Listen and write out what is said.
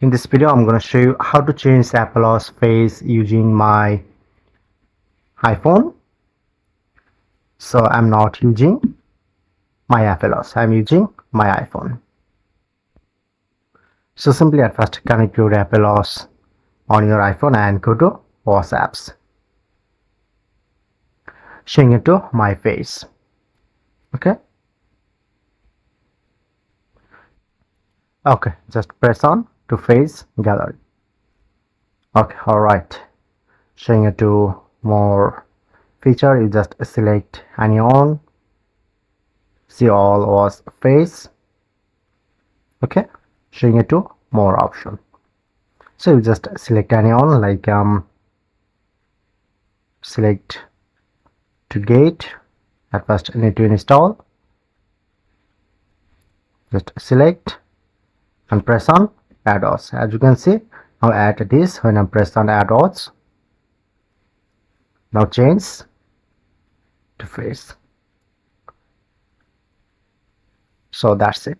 In this video, I'm going to show you how to change Apple's face using my iPhone. So I'm not using my Apple's, I'm using my iPhone. So simply at first connect your Apple's on your iPhone and go to WhatsApps. Showing it to my face. Okay. Okay, just press on to face gallery. Okay, alright. Showing it to more feature, you just select any on. See all was face. Okay, showing it to more option. So you just select any on, like select to gate. At first need to install. Just select and press on add-ons. As you can see, now add this when I press on add-ons. Now change to face. So that's it.